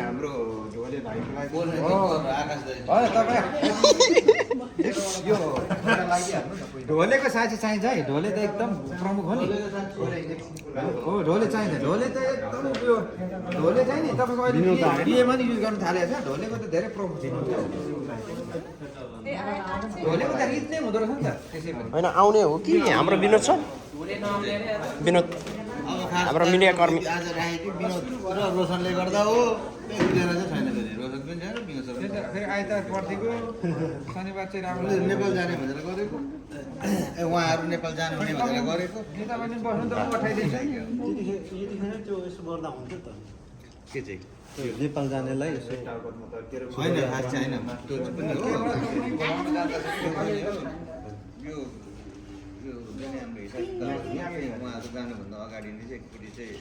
हाम्रो ढोले भाइको लागि ढोलेको साँच्ची चाहिन्छ है। ढोले त एकदम प्रमुख हो नि। हो ढोले चाहिन्छ। ढोले त एकदम उयो ढोले चाहिँ नि तपाईँको अहिले बिहेमा नि युज गर्नु थालेको छ। ढोलेको त धेरै प्रमुख छ। ढोलेको त रित नै हुँदो रहेछ नि त त्यसै पनि। होइन आउने हो कि हाम्रो विनोद छ विनोद हाम्रो मिडिया कर्मी आज राखेको विनोद र रोशनले गर्दा हो दुईजना चाहिँ छैन फेरि रोशन पनि छैन विनोद सर पनि छैन। फेरि आइतबार पर्थिको शनिबार चाहिँ राम्रो नेपाल जाने भनेर गरेको उहाँहरू नेपाल जानु हुने भनेर गरेको तपाईँ बस्नु त म पठाइदिन्छु यतिखेर त्यो यसो गर्दा हुन्थ्यो त के चाहिँ त्यो नेपाल जानेलाई यसो होइन खास चाहिँ होइन त्यो चाहिँ पनि हो यो यो हुन्छ नि हाम्रो हिसाब उहाँहरू जानुभन्दा अगाडि नै चाहिँ एकचोटि चाहिँ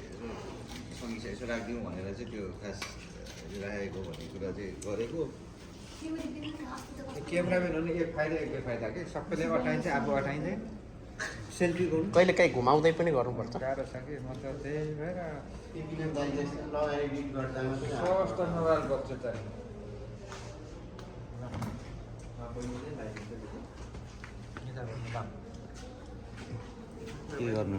समीक्षा यसो राखिदिउँ भनेर चाहिँ त्यो खास राखेको भन्ने कुरा चाहिँ गरेको क्यामेरा म्यान हुनु एक फाइदा एक बेफाइदा के सबैले अठाइन्छ आफू अठाइन्छ सेल्फी गर्नु कहिले काहीँ घुमाउँदै पनि गर्नुपर्छ गाह्रो छ कि म त त्यही भएर एडिट गर्दा मात्रै सस्तो मोबाइल बच्चो चाहियो के गर्नु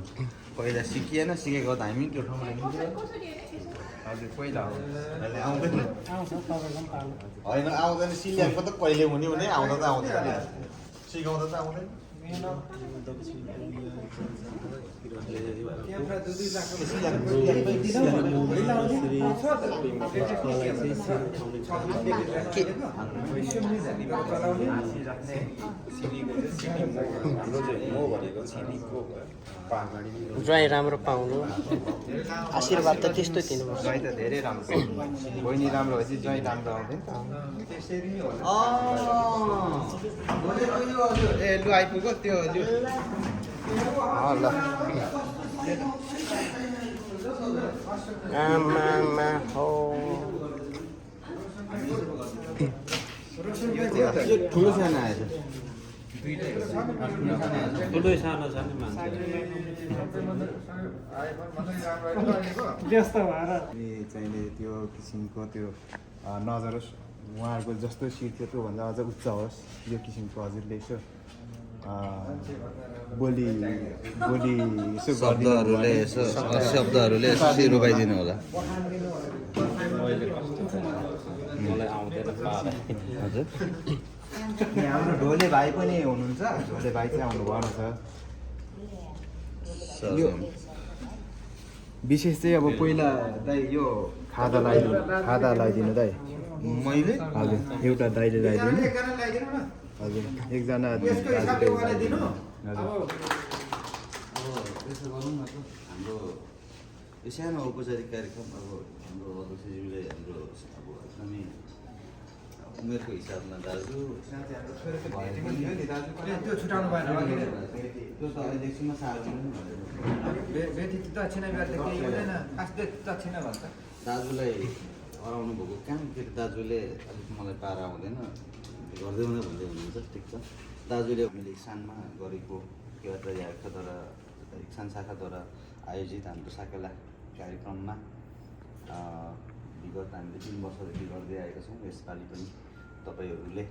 पहिला सिकिएन सिकेको त हामी त्यो ठाउँमा हजुर पहिला हो आउँदैन आउँछ तपाईँको पनि पाल्नु होइन आउँदैन सिलियाको त कहिले हुने हुने आउँदा त आउँदैन सिकाउँदा त आउँदैन क्यामेरा दुई लाखको ज्वाइँ राम्रो पाउनु आशीर्वाद त त्यस्तै दिनुपर्छ ज्वाइँ त धेरै राम्रो बहिनी राम्रो भएपछि ज्वाइँ राम्रो आउँदैन त्यसरी नै होला ए लु आइपुग्यो त्यो ल आमामा हो यो ठुलो सानो आएछ ठुलो सानो छ नि मान्छे व्यस्त भएर चाहिने त्यो किसिमको त्यो नजर होस् उहाँहरूको जस्तो सिट थियो त्योभन्दा अझ उच्च होस् यो किसिमको हजुरले यसो बोली यसो शब्दहरूले यसो रोपाइदिनु होला मलाई आउँदैन पारा हजुर हाम्रो ढोले भाइ पनि हुनुहुन्छ ढोले भाइ चाहिँ आउनु भएन छ यो विशेष चाहिँ अब पहिला दाइ यो खादा लगाइदिनु दाइ मैले हजुर एउटा दाइले लगाइदिनु हजुर एकजना त्यसो गरौँ न त हाम्रो यो सानो औपचारिक कार्यक्रम अब हाम्रो अध्यक्षज्यूले हाम्रो अब एकदमै उमेरको हिसाबमा दाजु त्यो छुटाउनु भएन त्यो त अध्यक्षमा सार्नु बेटी दक्षिणा गर्दा केही हुँदैन खासै दक्षिणा भन्छ दाजुलाई हराउनु भएको काम फेरि दाजुले अलिक मलाई पारा आउँदैन गर्दैन भन्दै हुनुहुन्छ ठिक छ दाजुले हामीले इक्सानमा गरेको केवाटा याखाद्वारा इक्सान शाखाद्वारा आयोजित हाम्रो साकेला कार्यक्रममा विगत हामीले 3 वर्षदेखि गर्दै आएका छौँ यसपालि पनि तपाईँहरूले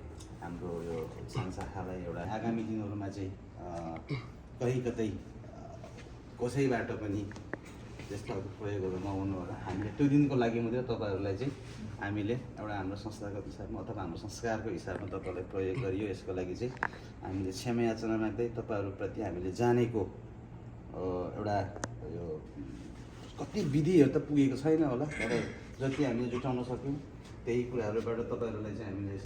हाम्रो यो इक्सान शाखालाई एउटा आगामी दिनहरूमा चाहिँ कहीँ कतै कसैबाट पनि त्यस्तो प्रयोगहरू नहुनु होला हामीले त्यो दिनको लागि मात्रै तपाईँहरूलाई चाहिँ हामीले एउटा हाम्रो संस्थागत हिसाबमा अथवा हाम्रो संस्कारको हिसाबमा तपाईँलाई प्रयोग गरियो यसको लागि चाहिँ हामीले क्षमा याचना माग्दै तपाईँहरूप्रति हामीले जानेको एउटा यो कति विधिहरू त पुगेको छैन होला तर जति हामीले जुटाउन सक्यौँ त्यही कुराहरूबाट तपाईँहरूलाई चाहिँ हामीले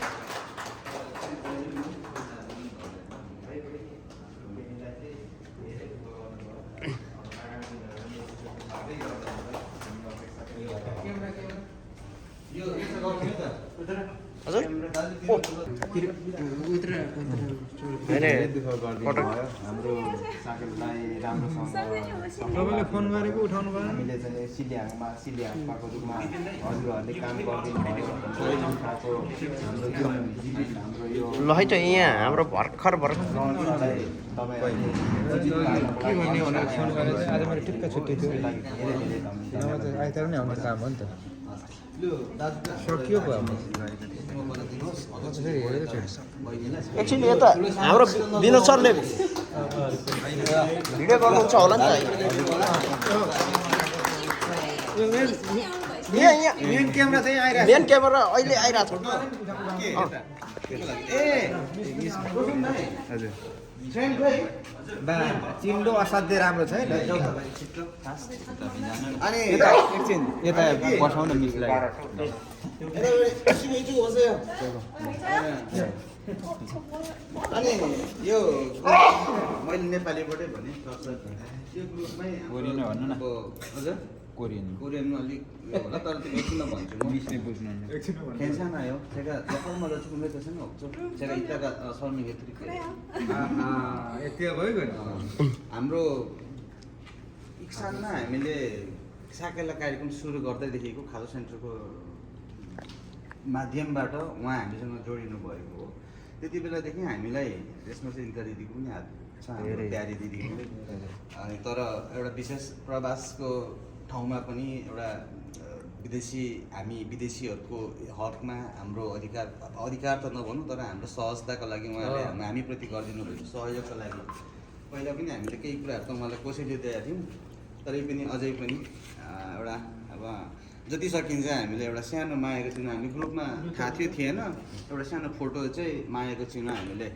यो यसो गर्नु त हजुर पटक हाम्रो साकेललाई राम्रोसँग तपाईँले फोन गरेको उठाउनु भयो हामीले चाहिँ सिलिहाङको रूपमा हजुरहरूले काम गरिदिनु भयो हाम्रो यो ल है त यहाँ हाम्रो भर्खर के भन्ने भनेर फोन गरेर आज मैले टिक्का छुट्टी थियो आइतबार नै आउने काम हो नि त सकियो पो एकछिन यता हाम्रो विनोद सरले भिडियो गर्नुहुन्छ होला नि त यहाँ मेन क्यामेरा चाहिँ आइरहेको मेन क्यामेरा अहिले आइरहेको छ हजुर बा चिन्डो असाध्यै राम्रो छ है अनि एकछिन यता बसाउन मिस लाग्यो अनि यो मैले नेपालीबाटै भने यो ग्रुपमै कोरियन भन्नु न अब हजुर कोरियनमा अलिक होला तर त्यो एकछिन भन्छु म 괜찮아 요 제가 조금만 더 주면 되잖아요 없죠 제가 이따가 설명해 드릴게요 यति भयो हाम्रो इक्सानमा हामीले साकेला कार्यक्रम सुरु गर्दैदेखिको खाजा सेन्टरको माध्यमबाट उहाँ हामीसँग जोडिनु भएको हो त्यति बेलादेखि हामीलाई यसमा चाहिँ इन्का दिदीको पनि हात छ हाम्रो प्यारी दिदीको पनि अनि तर एउटा विशेष प्रवासको ठाउँमा पनि एउटा हामी विदेशीहरूको हकमा हाम्रो अधिकार त नभनौँ तर हाम्रो सहजताको लागि उहाँले हामीप्रति गरिदिनु भएको सहयोगको लागि पहिला पनि हामीले केही कुराहरू त उहाँलाई कसैले दिएका थियौँ तरै पनि अझै पनि एउटा अब जति सकिन्छ हामीले एउटा सानो मायाको चिन्ह हामी ग्रुपमा थाहा थिएन एउटा सानो फोटो चाहिँ मायाको चिन्ह हामीले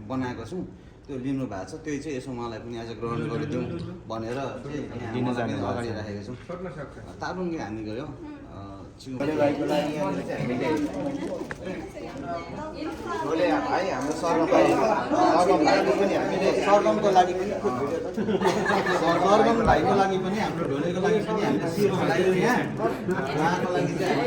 बनाएको छौँ त्यो लिनु भएको छ त्यो चाहिँ यसो उहाँलाई पनि आज ग्रहण गरिदिउँ भनेर चाहिँ अगाडि राखेको छौँ तारुङ्गे हानी गयो भाइ हाम्रो सरगम भाइको पनि हामीले सरगमको लागि पनि सरगम भाइको लागि पनि हाम्रो ढोलेको लागि पनि हामीले शिर लगाइदिउँ यहाँ उहाँको लागि चाहिँ